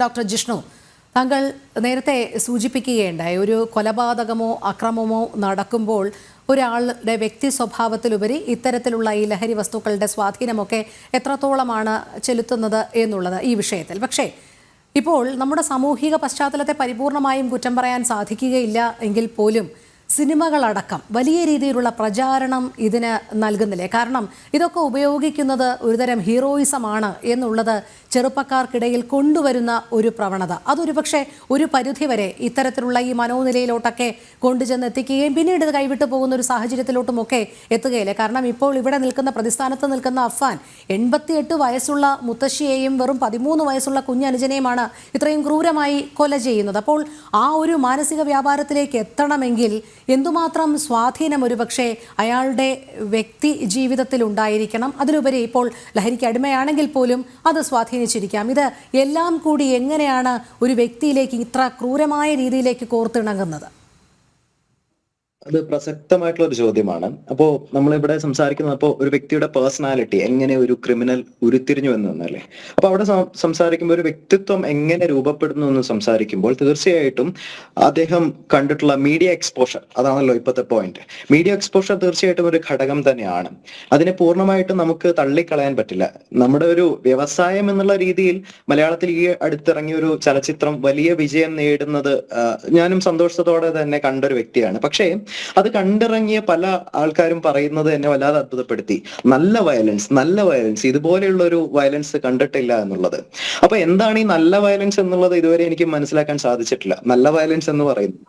Doctor Jishnu, താങ്കൾ നേരത്തെ സൂചിപ്പിക്കുകയുണ്ടായി ഒരു കൊലപാതകമോ അക്രമമോ നടക്കുമ്പോൾ ഒരാളുടെ വ്യക്തി സ്വഭാവത്തിലുപരി ഇത്തരത്തിലുള്ള ഈ ലഹരി വസ്തുക്കളുടെ സ്വാധീനമൊക്കെ എത്രത്തോളമാണ് ചെലുത്തുന്നത് എന്നുള്ളത് ഈ വിഷയത്തിൽ. പക്ഷേ ഇപ്പോൾ നമ്മുടെ സാമൂഹിക പശ്ചാത്തലത്തെ പരിപൂർണമായും കുറ്റം പറയാൻ സാധിക്കുകയില്ല എങ്കിൽ പോലും സിനിമകളടക്കം വലിയ രീതിയിലുള്ള പ്രചാരണം ഇതിന് നൽകുന്നില്ലേ? കാരണം ഇതൊക്കെ ഉപയോഗിക്കുന്നത് ഒരുതരം ഹീറോയിസമാണ് എന്നുള്ളത് ചെറുപ്പക്കാർക്കിടയിൽ കൊണ്ടുവരുന്ന ഒരു പ്രവണത, അതൊരു പക്ഷേ ഒരു പരിധിവരെ ഇത്തരത്തിലുള്ള ഈ മനോനിലയിലോട്ടൊക്കെ കൊണ്ടുചെന്ന് എത്തിക്കുകയും പിന്നീട് ഇത് കൈവിട്ടു പോകുന്ന ഒരു സാഹചര്യത്തിലോട്ടുമൊക്കെ എത്തുകയില്ലേ? കാരണം ഇപ്പോൾ ഇവിടെ നിൽക്കുന്ന പ്രതിസ്ഥാനത്ത് നിൽക്കുന്ന അഫ്ഫാൻ 88 വയസ്സുള്ള മുത്തശ്ശിയെയും വെറും 13 വയസ്സുള്ള കുഞ്ഞനുജനെയുമാണ് ഇത്രയും ക്രൂരമായി കൊല ചെയ്യുന്നത്. അപ്പോൾ ആ ഒരു മാനസിക വ്യാപാരത്തിലേക്ക് എത്തണമെങ്കിൽ എന്തുമാത്രം സ്വാധീനം ഒരുപക്ഷെ അയാളുടെ വ്യക്തി ജീവിതത്തിൽ ഉണ്ടായിരിക്കണം. അതിലുപരി ഇപ്പോൾ ലഹരിക്ക് അടിമയാണെങ്കിൽ പോലും അത് സ്വാധീനിച്ചിരിക്കാം. ഇത് എല്ലാം കൂടി എങ്ങനെയാണ് ഒരു വ്യക്തിയിലേക്ക് ഇത്ര ക്രൂരമായ രീതിയിലേക്ക് കോർത്തിണങ്ങുന്നത്? അത് പ്രസക്തമായിട്ടുള്ള ഒരു ചോദ്യമാണ്. അപ്പോ നമ്മളിവിടെ സംസാരിക്കുന്നത് ഒരു വ്യക്തിയുടെ പേഴ്സണാലിറ്റി എങ്ങനെ ഒരു ക്രിമിനൽ ഉരുത്തിരിഞ്ഞു എന്ന് തന്നല്ലേ. അപ്പൊ അവിടെ സംസാരിക്കുമ്പോൾ ഒരു വ്യക്തിത്വം എങ്ങനെ രൂപപ്പെടുന്നു എന്ന് സംസാരിക്കുമ്പോൾ തീർച്ചയായിട്ടും അദ്ദേഹം കണ്ടിട്ടുള്ള മീഡിയ എക്സ്പോഷർ, അതാണല്ലോ ഇപ്പോഴത്തെ പോയിന്റ്. മീഡിയ എക്സ്പോഷർ തീർച്ചയായിട്ടും ഒരു ഘടകം തന്നെയാണ്. അതിനെ പൂർണ്ണമായിട്ടും നമുക്ക് തള്ളിക്കളയാൻ പറ്റില്ല. നമ്മുടെ ഒരു വ്യവസായം എന്നുള്ള രീതിയിൽ മലയാളത്തിൽ ഈ അടുത്തിറങ്ങിയ ഒരു ചലച്ചിത്രം വലിയ വിജയം നേടുന്നത് ഞാനും സന്തോഷത്തോടെ തന്നെ കണ്ടൊരു വ്യക്തിയാണ്. പക്ഷേ അത് കണ്ടിറങ്ങിയ പല ആൾക്കാരും പറയുന്നത് എന്നെ വല്ലാതെ അത്ഭുതപ്പെടുത്തി. നല്ല വയലൻസ്, ഇതുപോലെയുള്ള ഒരു വയലൻസ് കണ്ടിട്ടില്ല എന്നുള്ളത്. അപ്പൊ എന്താണ് ഈ നല്ല വയലൻസ് എന്നുള്ളത് ഇതുവരെ എനിക്ക് മനസ്സിലാക്കാൻ സാധിച്ചിട്ടില്ല. നല്ല വയലൻസ് എന്ന് പറയുന്നത്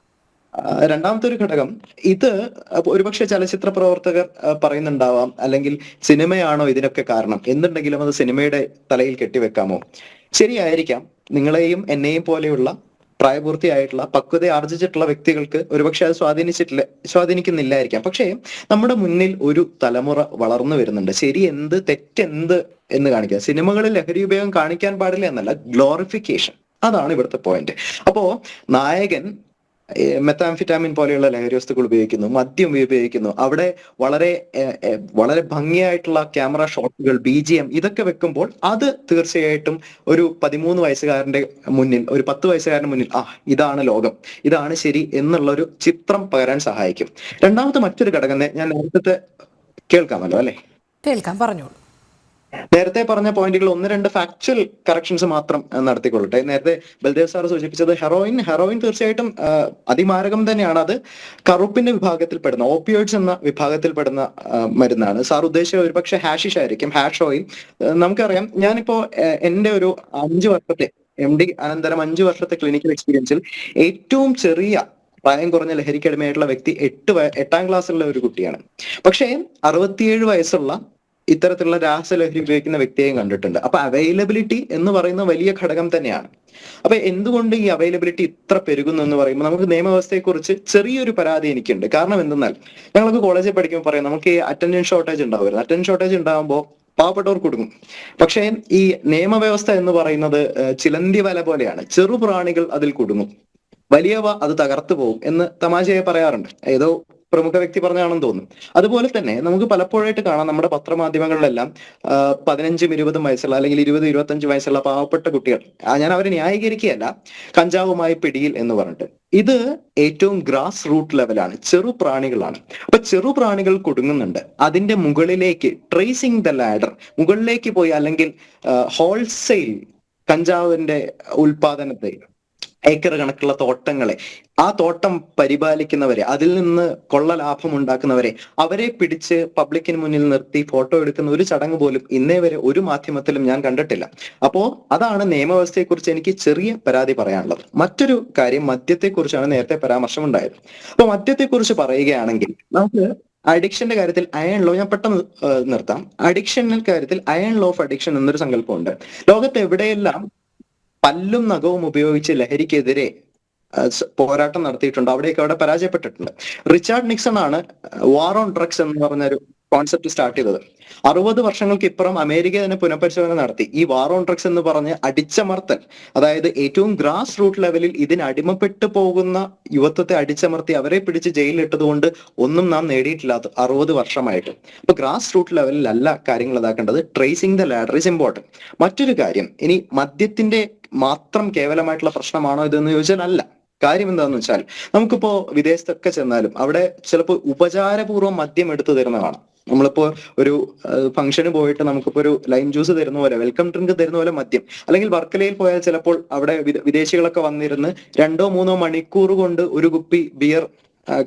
രണ്ടാമത്തെ ഒരു ഘടകം, ഇത് ഒരുപക്ഷെ ചലച്ചിത്ര പ്രവർത്തകർ പറയുന്നുണ്ടാവാം, അല്ലെങ്കിൽ സിനിമയാണോ ഇതിനൊക്കെ കാരണം എന്നുണ്ടെങ്കിലും അത് സിനിമയുടെ തലയിൽ കെട്ടിവെക്കാമോ? ശരിയായിരിക്കാം. നിങ്ങളെയും എന്നെയും പോലെയുള്ള പ്രായപൂർത്തിയായിട്ടുള്ള പക്വത ആർജിച്ചിട്ടുള്ള വ്യക്തികൾക്ക് ഒരുപക്ഷെ അത് സ്വാധീനിക്കുന്നില്ലായിരിക്കാം. പക്ഷേ നമ്മുടെ മുന്നിൽ ഒരു തലമുറ വളർന്നു വരുന്നുണ്ട്. ശരി എന്ത് തെറ്റെന്ത് എന്ന് കാണിക്കുക. സിനിമകളിൽ ലഹരി ഉപയോഗം കാണിക്കാൻ പാടില്ല എന്നല്ല, ഗ്ലോറിഫിക്കേഷൻ, അതാണ് ഇവിടുത്തെ പോയിന്റ്. അപ്പോ നായകൻ മെത്താംഫിറ്റാമിൻ പോലെയുള്ള ലഹരി വസ്തുക്കൾ ഉപയോഗിക്കുന്നു, മദ്യം ഉപയോഗിക്കുന്നു, അവിടെ വളരെ ഭംഗിയായിട്ടുള്ള ക്യാമറ ഷോട്ടുകൾ, BGM ഇതൊക്കെ വെക്കുമ്പോൾ അത് തീർച്ചയായിട്ടും ഒരു 13 വയസ്സുകാരന്റെ മുന്നിൽ, ഒരു 10 വയസ്സുകാരന്റെ മുന്നിൽ ഇതാണ് ലോകം, ഇതാണ് ശരി എന്നുള്ളൊരു ചിത്രം പകരാൻ സഹായിക്കും. രണ്ടാമത്തെ മറ്റൊരു ഘടകം ഞാൻ നേരത്തെ കേൾക്കാമല്ലോ അല്ലെ? കേൾക്കാം, പറഞ്ഞോളൂ. നേരത്തെ പറഞ്ഞ പോയിന്റുകൾ 1-2 ഫാക്ച്വൽ കറക്ഷൻസ് മാത്രം നടത്തിക്കൊള്ളട്ടെ. നേരത്തെ ബൽദേവ് സാർ സൂചിപ്പിച്ചത് ഹെറോയിൻ തീർച്ചയായിട്ടും അതിമാരകം തന്നെയാണ്. അത് കറുപ്പിന്റെ വിഭാഗത്തിൽപ്പെടുന്ന, ഓപ്പിയോയിഡ്സ് എന്ന വിഭാഗത്തിൽപ്പെടുന്ന മരുന്നാണ്. സാർ ഉദ്ദേശിച്ച ഒരുപക്ഷെ ഹാഷിഷ് ആയിരിക്കും, ഹാഷ് ഓയിൽ. നമുക്കറിയാം, ഞാനിപ്പോ എന്റെ ഒരു 5 വർഷത്തെ MD അനന്തരം 5 വർഷത്തെ ക്ലിനിക്കൽ എക്സ്പീരിയൻസിൽ ഏറ്റവും ചെറിയ പ്രായം കുറഞ്ഞ ലഹരിക്കടിമയായിട്ടുള്ള വ്യക്തി 8ാം ക്ലാസ്സിലുള്ള ഒരു കുട്ടിയാണ്. പക്ഷേ 67 വയസ്സുള്ള ഇത്തരത്തിലുള്ള രാസലഹരി ഉപയോഗിക്കുന്ന വ്യക്തിയെയും കണ്ടിട്ടുണ്ട്. അപ്പൊ അവൈലബിലിറ്റി എന്ന് പറയുന്ന വലിയ ഘടകം തന്നെയാണ്. അപ്പൊ എന്തുകൊണ്ട് ഈ അവൈലബിലിറ്റി ഇത്ര പെരുകുന്നു എന്ന് പറയുമ്പോൾ നമുക്ക് നിയമവ്യവസ്ഥയെ കുറിച്ച് ചെറിയൊരു പരാതി എനിക്കുണ്ട്. കാരണം എന്തെന്നാൽ, ഞങ്ങൾക്ക് കോളേജിൽ പഠിക്കുമ്പോൾ പറയാം, നമുക്ക് ഈ അറ്റൻഡൻസ് ഷോർട്ടേജ് ഉണ്ടാവുമായിരുന്നു. അറ്റൻഡൻസ് ഷോർട്ടേജ് ഉണ്ടാകുമ്പോൾ പാവപ്പെട്ടവർ കുടുങ്ങും. പക്ഷേ ഈ നിയമവ്യവസ്ഥ എന്ന് പറയുന്നത് ചിലന്തി വല പോലെയാണ്. ചെറുപ്രാണികൾ അതിൽ കുടുങ്ങും, വലിയവ അത് തകർത്തു പോകും എന്ന് തമാശയായി പറയാറുണ്ട്. ഏതോ പ്രമുഖ വ്യക്തി പറഞ്ഞാണെന്ന് തോന്നുന്നു. അതുപോലെ തന്നെ നമുക്ക് പലപ്പോഴായിട്ട് കാണാം, നമ്മുടെ പത്രമാധ്യമങ്ങളിലെല്ലാം 15-20 വയസ്സുള്ള അല്ലെങ്കിൽ 20-25 വയസ്സുള്ള പാവപ്പെട്ട കുട്ടികൾ, ഞാൻ അവരെ ന്യായീകരിക്കുകയല്ല, കഞ്ചാവുമായി പിടിയിൽ എന്ന് പറഞ്ഞിട്ട്. ഇത് ഏറ്റവും ഗ്രാസ് റൂട്ട് ലെവലാണ്, ചെറുപ്രാണികളാണ്. അപ്പൊ ചെറുപ്രാണികൾ കുടുങ്ങുന്നുണ്ട്. അതിന്റെ മുകളിലേക്ക് ട്രേസിംഗ് ദ ലാഡർ, മുകളിലേക്ക് പോയി, അല്ലെങ്കിൽ ഹോൾസെയിൽ കഞ്ചാവിന്റെ ഉൽപാദനത്തെ, ഏക്കർ കണക്കുള്ള തോട്ടങ്ങളെ, ആ തോട്ടം പരിപാലിക്കുന്നവരെ, അതിൽ നിന്ന് കൊള്ള ലാഭം ഉണ്ടാക്കുന്നവരെ, അവരെ പിടിച്ച് പബ്ലിക്കിന് മുന്നിൽ നിർത്തി ഫോട്ടോ എടുക്കുന്ന ഒരു ചടങ്ങ് പോലും ഇന്നേ വരെ ഒരു മാധ്യമത്തിലും ഞാൻ കണ്ടിട്ടില്ല. അപ്പോ അതാണ് നിയമവ്യവസ്ഥയെക്കുറിച്ച് എനിക്ക് ചെറിയ പരാതി പറയാനുള്ളത്. മറ്റൊരു കാര്യം, മദ്യത്തെക്കുറിച്ചാണ് നേരത്തെ പരാമർശം ഉണ്ടായത്. അപ്പൊ മദ്യത്തെക്കുറിച്ച് പറയുകയാണെങ്കിൽ, നമുക്ക് അഡിക്ഷന്റെ കാര്യത്തിൽ അയൺ ലോ, ഞാൻ പെട്ടെന്ന് നിർത്താം. അഡിക്ഷന്റെ കാര്യത്തിൽ അയൺ ലോ ഓഫ് അഡിക്ഷൻ എന്നൊരു സങ്കല്പമുണ്ട്. ലോകത്ത് എവിടെയെല്ലാം പല്ലും നഖവും ഉപയോഗിച്ച് ലഹരിക്കെതിരെ പോരാട്ടം നടത്തിയിട്ടുണ്ട്, അവിടെയൊക്കെ അവിടെ പരാജയപ്പെട്ടിട്ടുണ്ട്. റിച്ചാർഡ് നിക്സൺ ആണ് വാർ ഓൺ ഡ്രഗ്സ് എന്ന് പറഞ്ഞൊരു കോൺസെപ്റ്റ് സ്റ്റാർട്ട് ചെയ്തത്. 60 വർഷങ്ങൾക്ക് ഇപ്പുറം അമേരിക്ക തന്നെ പുനഃപരിശോധന നടത്തി. ഈ വാർ ഓൺ ഡ്രഗ്സ് എന്ന് പറഞ്ഞ് അടിച്ചമർത്തൽ, അതായത് ഏറ്റവും ഗ്രാസ് റൂട്ട് ലെവലിൽ ഇതിന് അടിമപ്പെട്ടു പോകുന്ന യുവത്വത്തെ അടിച്ചമർത്തി അവരെ പിടിച്ച് ജയിലിലിട്ടത് കൊണ്ട് ഒന്നും നാം നേടിയിട്ടില്ലാത്ത 60 വർഷമായിട്ട്. അപ്പൊ ഗ്രാസ് റൂട്ട് ലെവലിലല്ല കാര്യങ്ങൾ ഇതാക്കേണ്ടത്. Tracing the ladder is important. മറ്റൊരു കാര്യം, ഇനി മദ്യത്തിന്റെ മാത്രം കേവലമായിട്ടുള്ള പ്രശ്നമാണോ ഇതെന്ന് ചോദിച്ചാൽ അല്ല. കാര്യം എന്താണെന്ന് വെച്ചാൽ നമുക്കിപ്പോ വിദേശത്തൊക്കെ ചെന്നാലും അവിടെ ചിലപ്പോൾ ഉപചാരപൂർവ്വം മദ്യം എടുത്തു തരുന്ന കാണാം. നമ്മളിപ്പോ ഒരു ഫംഗ്ഷന് പോയിട്ട് നമുക്കിപ്പോ ഒരു ലൈം ജ്യൂസ് തരുന്ന പോലെ, വെൽക്കം ഡ്രിങ്ക് തരുന്ന പോലെ മദ്യം, അല്ലെങ്കിൽ വർക്കലയിൽ പോയാൽ ചിലപ്പോൾ അവിടെ വിദേശികളൊക്കെ വന്നിരുന്ന് 2-3 മണിക്കൂർ കൊണ്ട് ഒരു കുപ്പി ബിയർ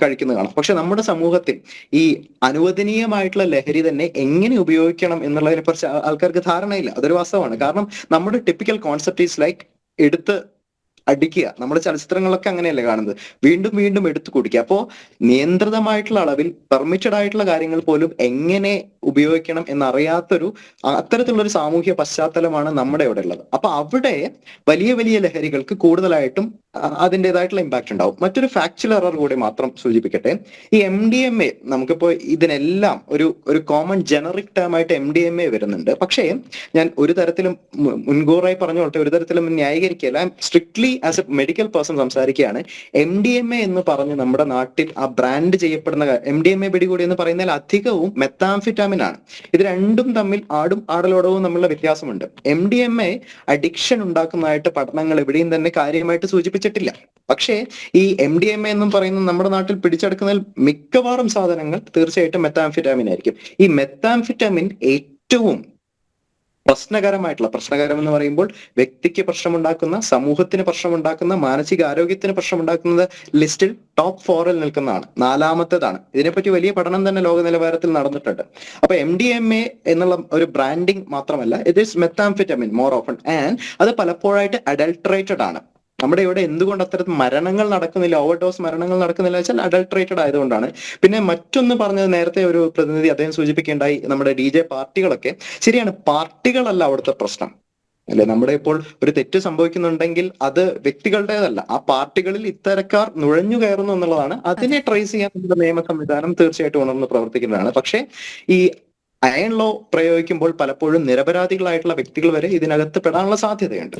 കഴിക്കുന്നത് കാണാം. പക്ഷെ നമ്മുടെ സമൂഹത്തിൽ ഈ അനുവദനീയമായിട്ടുള്ള ലഹരി തന്നെ എങ്ങനെ ഉപയോഗിക്കണം എന്നുള്ളതിനെ കുറിച്ച് ആൾക്കാർക്ക് ധാരണയില്ല. അതൊരു വാസ്തവമാണ്. കാരണം നമ്മുടെ ടിപ്പിക്കൽ കോൺസെപ്റ്റ് ഈസ് ലൈക്ക് എടുത്ത് അടിക്കുക. നമ്മുടെ ചലച്ചിത്രങ്ങളൊക്കെ അങ്ങനെയല്ലേ കാണുന്നത്, വീണ്ടും വീണ്ടും എടുത്തു കുടിക്കുക. അപ്പോ നിയന്ത്രിതമായിട്ടുള്ള അളവിൽ പെർമിറ്റഡ് ആയിട്ടുള്ള കാര്യങ്ങൾ പോലും എങ്ങനെ ഉപയോഗിക്കണം എന്നറിയാത്തൊരു അത്തരത്തിലുള്ള ഒരു സാമൂഹ്യ പശ്ചാത്തലമാണ് നമ്മുടെ ഇവിടെ ഉള്ളത്. അപ്പൊ അവിടെ വലിയ വലിയ ലഹരികൾക്ക് കൂടുതലായിട്ടും അതിൻ്റെതായിട്ടുള്ള ഇമ്പാക്ട് ഉണ്ടാവും. മറ്റൊരു ഫാക്ച്വൽ എറർ കൂടി മാത്രം സൂചിപ്പിക്കട്ടെ. ഈ MDMA, നമുക്കിപ്പോ ഇതിനെല്ലാം ഒരു കോമൺ ജനറിക് ടേം ആയിട്ട് MDMA വരുന്നുണ്ട്. പക്ഷേ ഞാൻ ഒരു തരത്തിലും മുൻകൂറായി പറഞ്ഞോട്ടെ, ഒരു തരത്തിലും ന്യായീകരിക്കുകയല്ല, strictly as a medical person സംസാരിക്കുകയാണ്. MDMA എന്ന് പറഞ്ഞ് നമ്മുടെ നാട്ടിൽ ആ ബ്രാൻഡ് ചെയ്യപ്പെടുന്ന MDMA പിടികൂടി എന്ന് പറയുന്നതിൽ അധികവും മെത്താംഫിറ്റാമിൻ ആണ്. ഇത് രണ്ടും തമ്മിൽ ആടും ആടലോടവും തമ്മിലുള്ള വ്യത്യാസമുണ്ട്. MDMA അഡിക്ഷൻ ഉണ്ടാക്കുന്നതായിട്ട് പഠനങ്ങൾ എവിടെയും തന്നെ കാര്യമായിട്ട് സൂചിപ്പിച്ചിട്ടില്ല. പക്ഷേ ഈ MDMA എന്നും പറയുന്ന നമ്മുടെ നാട്ടിൽ പിടിച്ചെടുക്കുന്നതിൽ മിക്കവാറും സാധനങ്ങൾ തീർച്ചയായിട്ടും മെത്താംഫിറ്റാമിൻ ആയിരിക്കും. ഈ മെത്താംഫിറ്റാമിൻ ഏറ്റവും പ്രശ്നകരം എന്ന് പറയുമ്പോൾ വ്യക്തിക്ക് പ്രശ്നമുണ്ടാക്കുന്ന, സമൂഹത്തിന് പ്രശ്നമുണ്ടാക്കുന്ന, മാനസികാരോഗ്യത്തിന് പ്രശ്നമുണ്ടാക്കുന്നത് ലിസ്റ്റിൽ ടോപ്പ് 4-ൽ നിൽക്കുന്നതാണ്, 4-മത്തേതാണ്. ഇതിനെപ്പറ്റി വലിയ പഠനം തന്നെ ലോക നിലവാരത്തിൽ നടന്നിട്ടുണ്ട്. അപ്പൊ MDMA എന്നുള്ള ഒരു ബ്രാൻഡിങ് മാത്രമല്ല, it is methamphetamine more often, and അത് പലപ്പോഴായിട്ട് അഡൾട്ടറേറ്റഡ് ആണ്. നമ്മുടെ ഇവിടെ എന്തുകൊണ്ട് അത്തരത്തിൽ മരണങ്ങൾ നടക്കുന്നില്ല, ഓവർഡോസ് മരണങ്ങൾ നടക്കുന്നില്ല വെച്ചാൽ അഡൾട്ടറേറ്റഡ് ആയതുകൊണ്ടാണ്. പിന്നെ മറ്റൊന്ന് പറഞ്ഞത്, നേരത്തെ ഒരു പ്രതിനിധി അദ്ദേഹം സൂചിപ്പിക്കേണ്ടായി, നമ്മുടെ DJ പാർട്ടികളൊക്കെ. ശരിയാണ്, പാർട്ടികളല്ല അവിടുത്തെ പ്രശ്നം അല്ലെ. നമ്മുടെ ഇപ്പോൾ ഒരു തെറ്റ് സംഭവിക്കുന്നുണ്ടെങ്കിൽ അത് വ്യക്തികളുടേതല്ല, ആ പാർട്ടികളിൽ ഇത്തരക്കാർ നുഴഞ്ഞു കയറുന്നു എന്നുള്ളതാണ്. അതിനെ ട്രേസ് ചെയ്യാൻ നമ്മുടെ നിയമ സംവിധാനം തീർച്ചയായിട്ടും ഉണർന്ന് പ്രവർത്തിക്കുന്നതാണ്. പക്ഷേ ഈ അയൺ ലോ പ്രയോഗിക്കുമ്പോൾ പലപ്പോഴും നിരപരാധികളായിട്ടുള്ള വ്യക്തികൾ വരെ ഇതിനകത്ത് പെടാനുള്ള സാധ്യതയുണ്ട്.